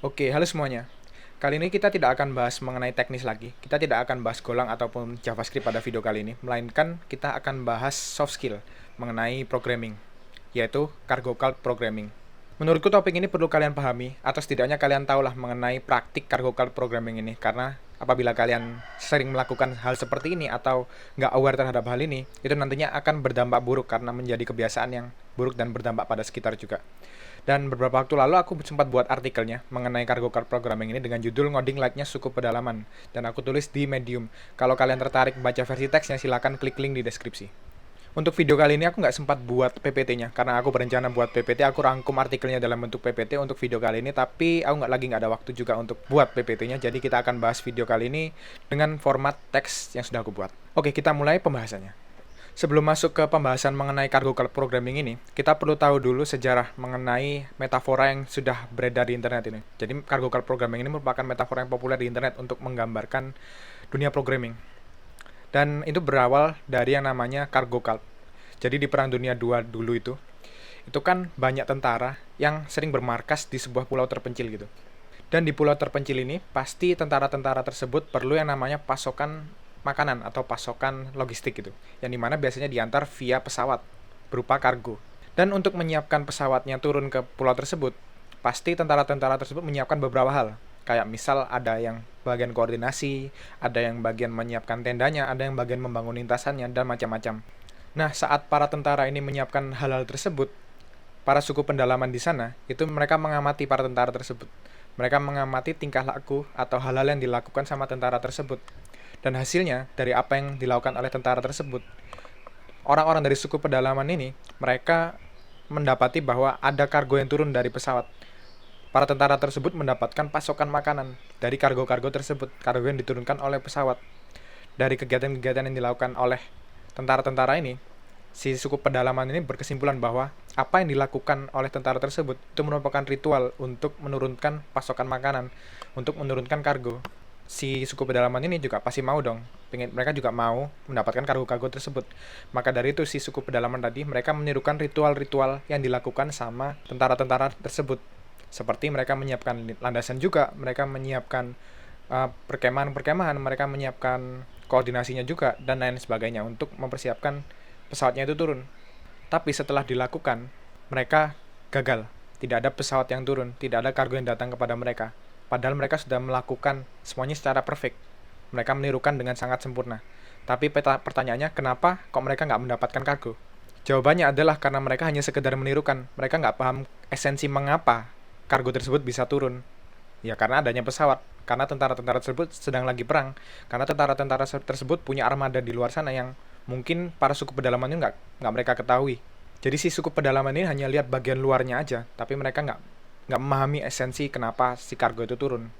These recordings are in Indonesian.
Oke, halo semuanya. Kali ini kita tidak akan bahas mengenai teknis lagi. Kita tidak akan bahas Golang ataupun JavaScript pada video kali ini, melainkan kita akan bahas soft skill mengenai programming, yaitu cargo cult programming. Menurutku topik ini perlu kalian pahami, atau setidaknya kalian tahulah mengenai praktik cargo cult programming ini, karena apabila kalian sering melakukan hal seperti ini atau nggak aware terhadap hal ini, itu nantinya akan berdampak buruk karena menjadi kebiasaan yang buruk dan berdampak pada sekitar juga. Dan beberapa waktu lalu aku sempat buat artikelnya mengenai cargo card programming ini dengan judul ngoding like-nya cukup pedalaman. Dan aku tulis di Medium. Kalau kalian tertarik baca versi teksnya, silakan klik link di deskripsi. Untuk video kali ini aku nggak sempat buat PPT-nya, karena aku berencana buat PPT, aku rangkum artikelnya dalam bentuk PPT untuk video kali ini, tapi aku nggak ada waktu juga untuk buat PPT-nya, jadi kita akan bahas video kali ini dengan format teks yang sudah aku buat. Oke, kita mulai pembahasannya. Sebelum masuk ke pembahasan mengenai cargo cult programming ini, kita perlu tahu dulu sejarah mengenai metafora yang sudah beredar di internet ini. Jadi, cargo cult programming ini merupakan metafora yang populer di internet untuk menggambarkan dunia programming. Dan itu berawal dari yang namanya cargo cult. Jadi di Perang Dunia II dulu itu kan banyak tentara yang sering bermarkas di sebuah pulau terpencil gitu. Dan di pulau terpencil ini, pasti tentara-tentara tersebut perlu yang namanya pasokan makanan atau pasokan logistik gitu. Yang dimana biasanya diantar via pesawat, berupa kargo. Dan untuk menyiapkan pesawatnya turun ke pulau tersebut, pasti tentara-tentara tersebut menyiapkan beberapa hal. Kayak misal ada yang bagian koordinasi, ada yang bagian menyiapkan tendanya, ada yang bagian membangun lintasannya, dan macam-macam. Nah, saat para tentara ini menyiapkan hal-hal tersebut, para suku pendalaman di sana, itu mereka mengamati para tentara tersebut. Mereka mengamati tingkah laku atau hal-hal yang dilakukan sama tentara tersebut. Dan hasilnya, dari apa yang dilakukan oleh tentara tersebut, orang-orang dari suku pedalaman ini, mereka mendapati bahwa ada kargo yang turun dari pesawat. Para tentara tersebut mendapatkan pasokan makanan dari kargo-kargo tersebut, kargo yang diturunkan oleh pesawat. Dari kegiatan-kegiatan yang dilakukan oleh tentara-tentara ini, si suku pedalaman ini berkesimpulan bahwa apa yang dilakukan oleh tentara tersebut itu merupakan ritual untuk menurunkan pasokan makanan, untuk menurunkan kargo. Si suku pedalaman ini juga pasti mau dong, mereka juga mau mendapatkan kargo-kargo tersebut. Maka dari itu si suku pedalaman tadi mereka menirukan ritual-ritual yang dilakukan sama tentara-tentara tersebut. Seperti mereka menyiapkan landasan juga, mereka menyiapkan perkemahan-perkemahan, mereka menyiapkan koordinasinya juga, dan lain sebagainya untuk mempersiapkan pesawatnya itu turun. Tapi setelah dilakukan, mereka gagal. Tidak ada pesawat yang turun, tidak ada kargo yang datang kepada mereka. Padahal mereka sudah melakukan semuanya secara perfect. Mereka menirukan dengan sangat sempurna. Tapi pertanyaannya, kenapa kok mereka nggak mendapatkan kargo? Jawabannya adalah karena mereka hanya sekedar menirukan. Mereka nggak paham esensi mengapa kargo tersebut bisa turun. Ya karena adanya pesawat, karena tentara-tentara tersebut sedang lagi perang, karena tentara-tentara tersebut punya armada di luar sana yang mungkin para suku pedalaman ini nggak mereka ketahui. Jadi si suku pedalaman ini hanya lihat bagian luarnya aja, tapi mereka nggak memahami esensi kenapa si kargo itu turun.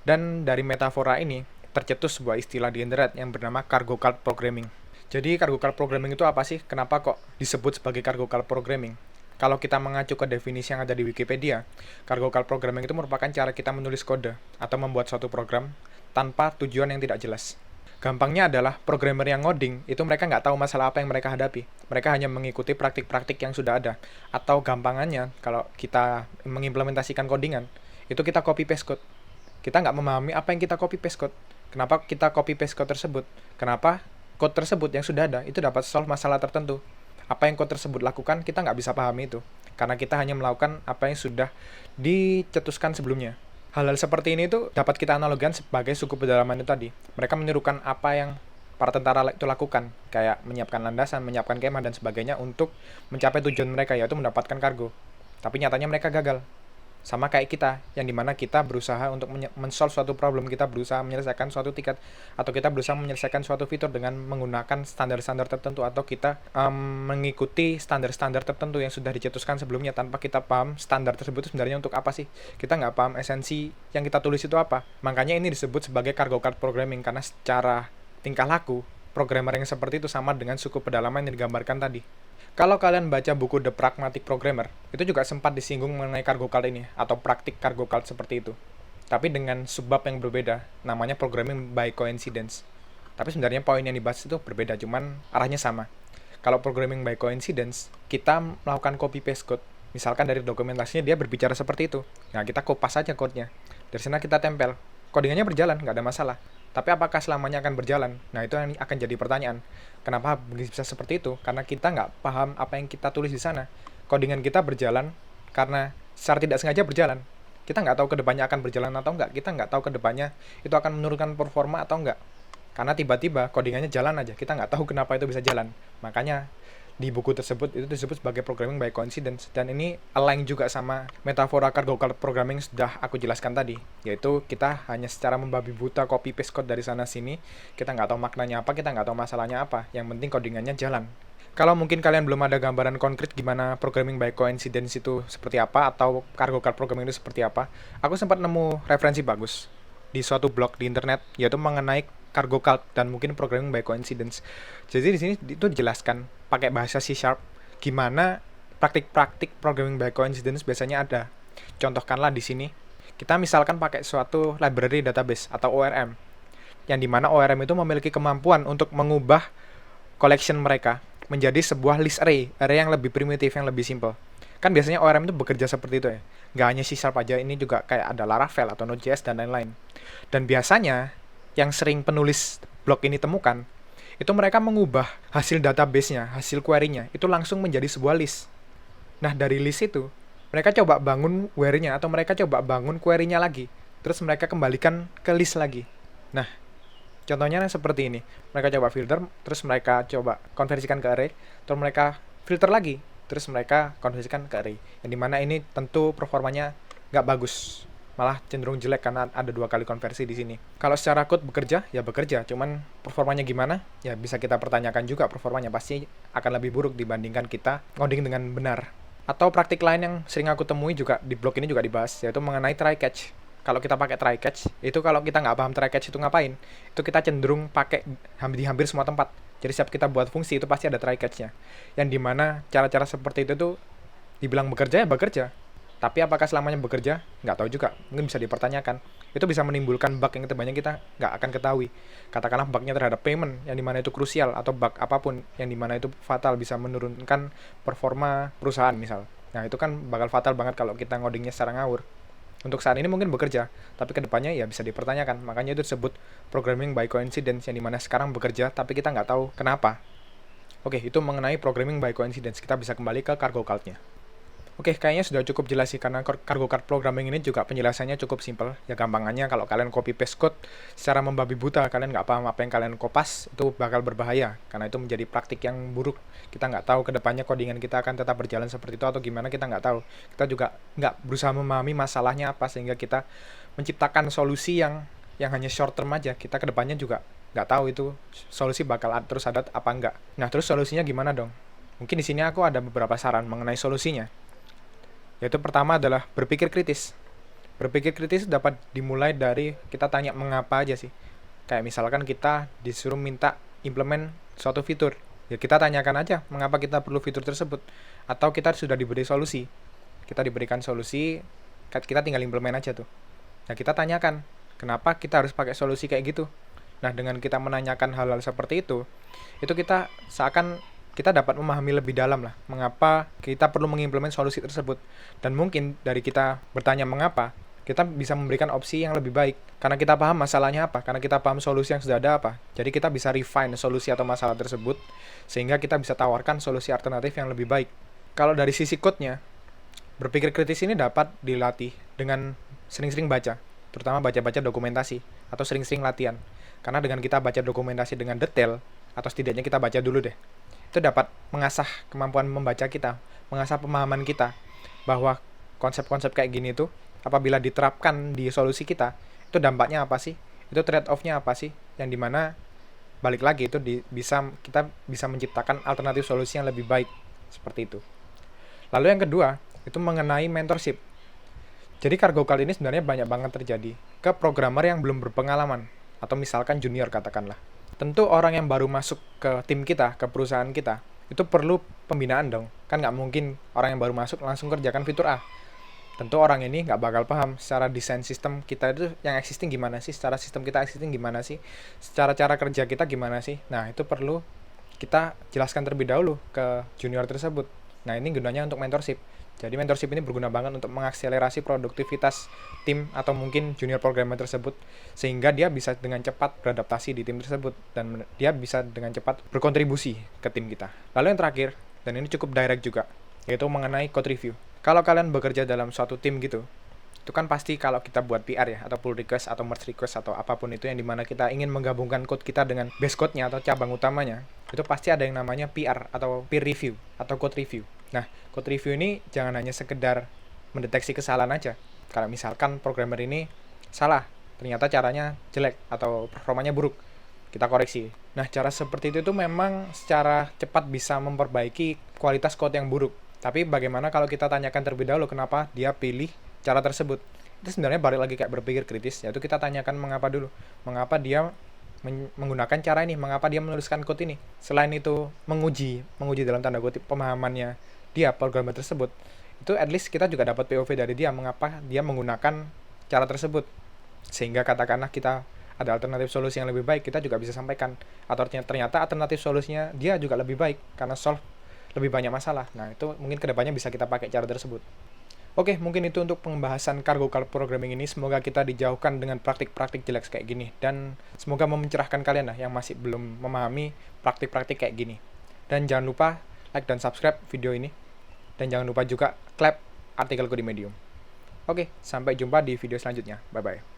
Dan dari metafora ini tercetus sebuah istilah di internet yang bernama cargo cult programming. Jadi cargo cult programming itu apa sih? Kenapa kok disebut sebagai cargo cult programming? Kalau kita mengacu ke definisi yang ada di Wikipedia, cargo cult programming itu merupakan cara kita menulis kode atau membuat suatu program tanpa tujuan yang tidak jelas. Gampangnya adalah programmer yang ngoding itu mereka nggak tahu masalah apa yang mereka hadapi. Mereka hanya mengikuti praktik-praktik yang sudah ada. Atau gampangannya, kalau kita mengimplementasikan codingan, itu kita copy paste code. Kita nggak memahami apa yang kita copy paste code. Kenapa kita copy paste code tersebut? Kenapa code tersebut yang sudah ada itu dapat solve masalah tertentu? Apa yang code tersebut lakukan, kita nggak bisa pahami itu. Karena kita hanya melakukan apa yang sudah dicetuskan sebelumnya. Hal-hal seperti ini itu dapat kita analogikan sebagai suku pedalaman itu tadi. Mereka menirukan apa yang para tentara itu lakukan, kayak menyiapkan landasan, menyiapkan kemah, dan sebagainya untuk mencapai tujuan mereka, yaitu mendapatkan kargo. Tapi nyatanya mereka gagal. Sama kayak kita, yang dimana kita berusaha untuk men-solve suatu problem, kita berusaha menyelesaikan suatu tiket, atau kita berusaha menyelesaikan suatu fitur dengan menggunakan standar-standar tertentu, atau kita mengikuti standar-standar tertentu yang sudah dicetuskan sebelumnya tanpa kita paham standar tersebut sebenarnya untuk apa sih. Kita nggak paham esensi yang kita tulis itu apa. Makanya ini disebut sebagai cargo cult programming, karena secara tingkah laku, programmer yang seperti itu sama dengan suku pedalaman yang digambarkan tadi. Kalau kalian baca buku The Pragmatic Programmer, itu juga sempat disinggung mengenai cargo cult ini, atau praktik cargo cult seperti itu. Tapi dengan subbab yang berbeda, namanya programming by coincidence. Tapi sebenarnya poin yang dibahas itu berbeda, cuman arahnya sama. Kalau programming by coincidence, kita melakukan copy paste code. Misalkan dari dokumentasinya dia berbicara seperti itu. Nah, kita kopas saja code-nya. Dari sana kita tempel. Codingannya berjalan, nggak ada masalah. Tapi apakah selamanya akan berjalan? Nah, itu yang akan jadi pertanyaan. Kenapa bisa seperti itu? Karena kita nggak paham apa yang kita tulis di sana. Codingan kita berjalan karena secara tidak sengaja berjalan. Kita nggak tahu kedepannya akan berjalan atau nggak. Kita nggak tahu kedepannya itu akan menurunkan performa atau nggak. Karena tiba-tiba codingannya jalan aja. Kita nggak tahu kenapa itu bisa jalan. Makanya di buku tersebut itu disebut sebagai programming by coincidence, dan ini align juga sama metafora cargo cult programming sudah aku jelaskan tadi, yaitu kita hanya secara membabi buta copy paste code dari sana sini, kita nggak tahu maknanya apa, kita nggak tahu masalahnya apa, yang penting codingannya jalan. Kalau mungkin kalian belum ada gambaran konkret gimana programming by coincidence itu seperti apa, atau cargo cult programming itu seperti apa, aku sempat nemu referensi bagus di suatu blog di internet, yaitu mengenai cargo cult dan mungkin programming by coincidence. Jadi di sini itu dijelaskan pakai bahasa C# gimana praktik-praktik programming by coincidence biasanya ada. Contohkanlah di sini, kita misalkan pakai suatu library database atau ORM, yang dimana ORM itu memiliki kemampuan untuk mengubah collection mereka menjadi sebuah list array yang lebih primitif, yang lebih simple. Kan biasanya ORM itu bekerja seperti itu ya. Nggak hanya C# aja, ini juga kayak ada Laravel atau Node.js dan lain-lain. Dan biasanya yang sering penulis blog ini temukan, itu mereka mengubah hasil database-nya, hasil query-nya, itu langsung menjadi sebuah list. Nah, dari list itu, mereka coba bangun where-nya, atau mereka coba bangun query-nya lagi. Terus mereka kembalikan ke list lagi. Nah, contohnya seperti ini. Mereka coba filter, terus mereka coba konversikan ke array, terus mereka filter lagi, terus mereka konversikan ke array. Yang dimana ini tentu performanya nggak bagus, malah cenderung jelek karena ada 2 kali konversi di sini. Kalau secara code bekerja, ya bekerja, cuman performanya gimana? Ya bisa kita pertanyakan juga, performanya pasti akan lebih buruk dibandingkan kita ngoding dengan benar. Atau praktik lain yang sering aku temui juga di blog ini juga dibahas, yaitu mengenai try catch. Kalau kita pakai try catch, itu kalau kita nggak paham try catch itu ngapain, itu kita cenderung pakai di hampir semua tempat. Jadi setiap kita buat fungsi itu pasti ada try catch-nya. Yang dimana cara-cara seperti itu tuh dibilang bekerja ya bekerja. Tapi apakah selamanya bekerja? Nggak tahu juga. Mungkin bisa dipertanyakan. Itu bisa menimbulkan bug yang kebanyakan kita nggak akan ketahui. Katakanlah bugnya terhadap payment, yang dimana itu krusial, atau bug apapun, yang dimana itu fatal, bisa menurunkan performa perusahaan misal. Nah, itu kan bakal fatal banget kalau kita ngodingnya secara ngawur. Untuk saat ini mungkin bekerja, tapi kedepannya ya bisa dipertanyakan. Makanya itu disebut programming by coincidence, yang dimana sekarang bekerja, tapi kita nggak tahu kenapa. Oke, itu mengenai programming by coincidence. Kita bisa kembali ke cargo cult-nya. Oke, kayaknya sudah cukup jelas sih, karena cargo cult programming ini juga penjelasannya cukup simpel. Ya gampangannya kalau kalian copy paste code secara membabi buta, kalian nggak paham apa yang kalian kopas, itu bakal berbahaya. Karena itu menjadi praktik yang buruk. Kita nggak tahu kedepannya codingan kita akan tetap berjalan seperti itu atau gimana, kita nggak tahu. Kita juga nggak berusaha memahami masalahnya apa, sehingga kita menciptakan solusi yang hanya short term aja. Kita kedepannya juga nggak tahu itu solusi bakal terus ada apa nggak. Nah, terus solusinya gimana dong? Mungkin di sini aku ada beberapa saran mengenai solusinya. Yaitu pertama adalah berpikir kritis. Berpikir kritis dapat dimulai dari kita tanya mengapa aja sih. Kayak misalkan kita disuruh minta implement suatu fitur. Ya kita tanyakan aja mengapa kita perlu fitur tersebut. Atau kita sudah diberi solusi. Kita diberikan solusi, kita tinggal implement aja tuh. Nah kita tanyakan, kenapa kita harus pakai solusi kayak gitu? Nah dengan kita menanyakan hal-hal seperti itu kita seakan kita dapat memahami lebih dalam lah mengapa kita perlu mengimplement solusi tersebut. Dan mungkin dari kita bertanya mengapa, kita bisa memberikan opsi yang lebih baik karena kita paham masalahnya apa, karena kita paham solusi yang sudah ada apa. Jadi kita bisa refine solusi atau masalah tersebut sehingga kita bisa tawarkan solusi alternatif yang lebih baik. Kalau dari sisi code-nya, berpikir kritis ini dapat dilatih dengan sering-sering baca, terutama baca-baca dokumentasi atau sering-sering latihan. Karena dengan kita baca dokumentasi dengan detail, atau setidaknya kita baca dulu deh, itu dapat mengasah kemampuan membaca kita, mengasah pemahaman kita, bahwa konsep-konsep kayak gini tuh, apabila diterapkan di solusi kita, itu dampaknya apa sih? Itu trade-off-nya apa sih? Yang dimana, balik lagi, itu kita bisa menciptakan alternatif solusi yang lebih baik, seperti itu. Lalu yang kedua, itu mengenai mentorship. Jadi cargo cult ini sebenarnya banyak banget terjadi ke programmer yang belum berpengalaman, atau misalkan junior katakanlah. Tentu orang yang baru masuk ke tim kita, ke perusahaan kita, itu perlu pembinaan dong. Kan nggak mungkin orang yang baru masuk langsung kerjakan fitur A. Tentu orang ini nggak bakal paham secara desain sistem kita itu yang existing gimana sih, secara sistem kita existing gimana sih, secara cara kerja kita gimana sih. Nah, itu perlu kita jelaskan terlebih dahulu ke junior tersebut. Nah, ini gunanya untuk mentorship. Jadi mentorship ini berguna banget untuk mengakselerasi produktivitas tim atau mungkin junior programmer tersebut, sehingga dia bisa dengan cepat beradaptasi di tim tersebut dan dia bisa dengan cepat berkontribusi ke tim kita. Lalu yang terakhir, dan ini cukup direct juga, yaitu mengenai code review. Kalau kalian bekerja dalam suatu tim gitu, itu kan pasti kalau kita buat PR ya, atau pull request, atau merge request, atau apapun itu yang dimana kita ingin menggabungkan code kita dengan base code-nya atau cabang utamanya, itu pasti ada yang namanya PR atau peer review atau code review. Nah, code review ini jangan hanya sekedar mendeteksi kesalahan aja. Kalau misalkan programmer ini salah, ternyata caranya jelek atau performanya buruk, kita koreksi. Nah, cara seperti itu tuh memang secara cepat bisa memperbaiki kualitas code yang buruk. Tapi bagaimana kalau kita tanyakan terlebih dahulu kenapa dia pilih cara tersebut? Itu sebenarnya balik lagi kayak berpikir kritis, yaitu kita tanyakan mengapa dulu. Mengapa dia menggunakan cara ini, mengapa dia menuliskan code ini. Selain itu menguji dalam tanda kutip pemahamannya dia programmer tersebut, itu at least kita juga dapat POV dari dia mengapa dia menggunakan cara tersebut, sehingga katakanlah kita ada alternatif solusi yang lebih baik, kita juga bisa sampaikan, atau ternyata alternatif solusinya dia juga lebih baik karena solve lebih banyak masalah. Nah, itu mungkin kedepannya bisa kita pakai cara tersebut. Oke, mungkin itu untuk pembahasan cargo programming ini. Semoga kita dijauhkan dengan praktik-praktik jelek kayak gini, dan semoga mencerahkan kalian lah yang masih belum memahami praktik-praktik kayak gini. Dan jangan lupa like dan subscribe video ini, dan jangan lupa juga clap artikelku di Medium. Oke, sampai jumpa di video selanjutnya. Bye-bye.